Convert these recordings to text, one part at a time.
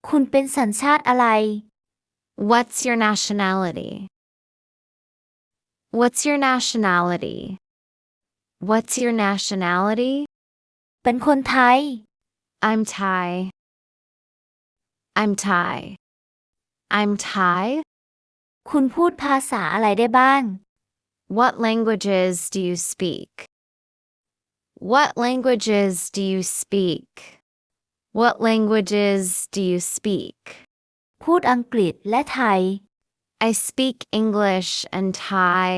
คุณเป็นสัญชาติอะไร What's your nationality? What's your nationality? What's your nationality? เป็นคนไทย I'm Thai. I'm Thai. I'm Thai. คุณพูดภาษาอะไรได้บ้าง What languages do you speak? What languages do you speak? What languages do you speak? พูดอังกฤษและไทย I speak English and Thai.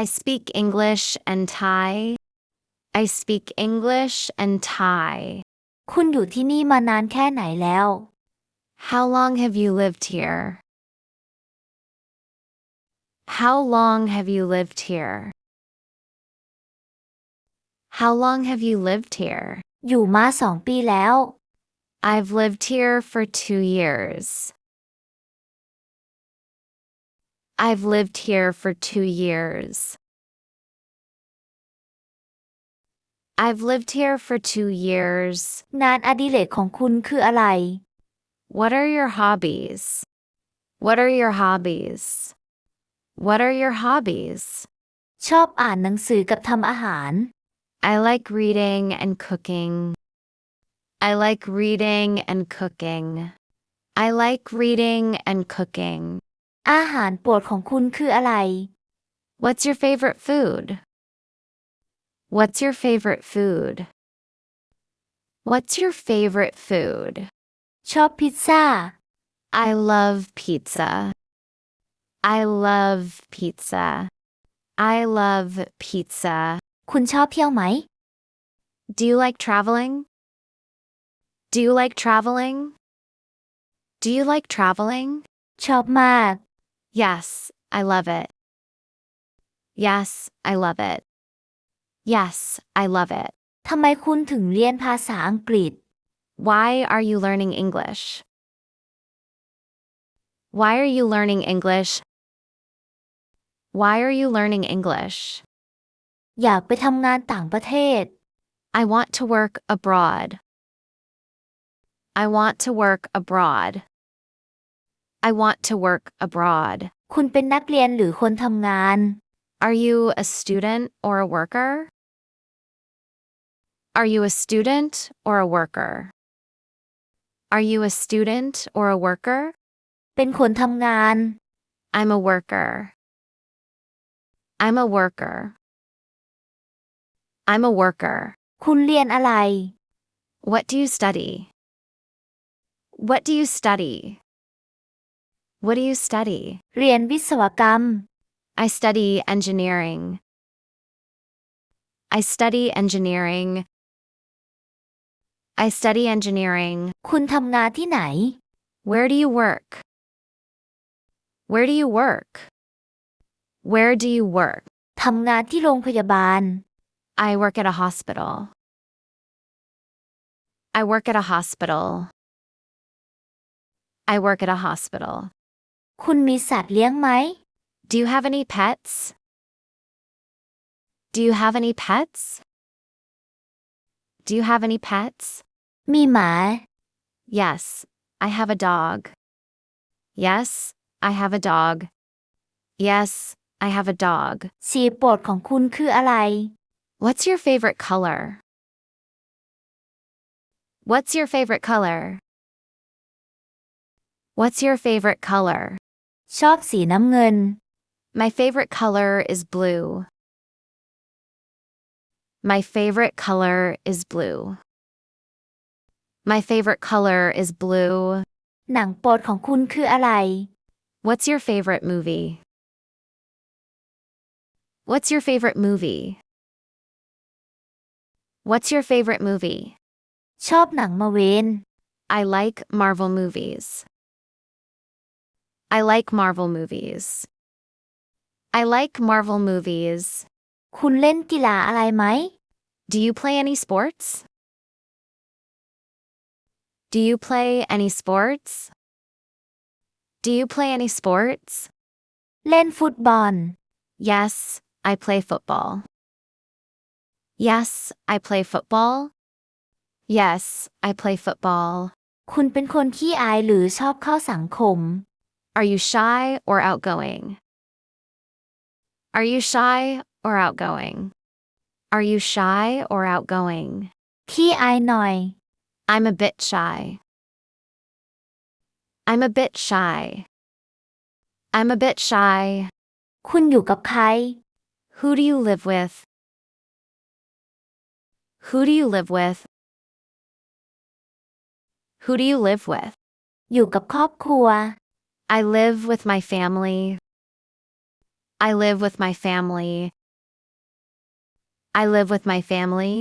I speak English and Thai. I speak English and Thai. คุณอยู่ที่นี่มานานแค่ไหนแล้ว How long have you lived here? How long have you lived here? How long have you lived here? อยู่มา2 ปีแล้ว I've lived here for 2 years. I've lived here for 2 years. I've lived here for 2 years. งานอดิเรกของคุณคืออะไร What are your hobbies? What are your hobbies? What are your hobbies? ชอบอ่านหนังสือกับทำอาหาร I like reading and cooking. I like reading and cooking. I like reading and cooking. อาหารโปรดของคุณคืออะไร What's your favorite food? What's your favorite food? What's your favorite food? ชอบพิซซ่า I love pizza. I love pizza. I love pizza. คุณชอบเที่ยวไหม Do you like traveling? Do you like traveling? Do you like traveling? ชอบมาก Yes, I love it. Yes, I love it. Yes, I love it. ทำไมคุณถึงเรียนภาษาอังกฤษ Why are you learning English? Why are you learning English? Why are you learning English? อยากไปทำงานต่างประเทศ I want to work abroad. I want to work abroad. I want to work abroad. คุณเป็นนักเรียนหรือคนทำงาน Are you a student or a worker? Are you a student or a worker? Are you a student or a worker? เป็นคนทำงาน I'm a worker. I'm a worker. I'm a worker. คุณเรียนอะไร What do you study? What do you study? What do you study? เรียนวิศวกรรม I study engineering. I study engineering. I study engineering. คุณทำงานที่ไหน Where do you work? Where do you work? Where do you work? ทำงานที่โรงพยาบาล I work at a hospital. I work at a hospital. I work at a hospital. คุณมีสัตว์เลี้ยงไหม Do you have any pets? Do you have any pets? Do you have any pets? มีหมา Yes, I have a dog. Yes, I have a dog. Yes, I have a dog. สีโปรดของคุณคืออะไร What's your favorite color? What's your favorite color? What's your favorite color? ชอบสีน้ำเงิน My favorite color is blue. My favorite color is blue. My favorite color is blue. หนังโปรดของคุณคืออะไร What's your favorite movie? What's your favorite movie? What's your favorite movie? ชอบหนังมาเวน I like Marvel movies. I like Marvel movies. I like Marvel movies. คุณเล่นกีฬาอะไรไหม Do you play any sports? Do you play any sports? Do you play any sports? เล่นฟุตบอล Yes, I play football. Yes, I play football. Yes, I play football. คุณเป็นคนขี้อายหรือชอบเข้าสังคม Are you shy or outgoing? Are you shy or outgoing? Are you shy or outgoing? ขี้อายหน่อย I'm a bit shy. I'm a bit shy. I'm a bit shy. คุณอยู่กับใคร Who do you live with? Who do you live with? Who do you live with? อยู่กับครอบครัว I live with my family. I live with my family. I live with my family.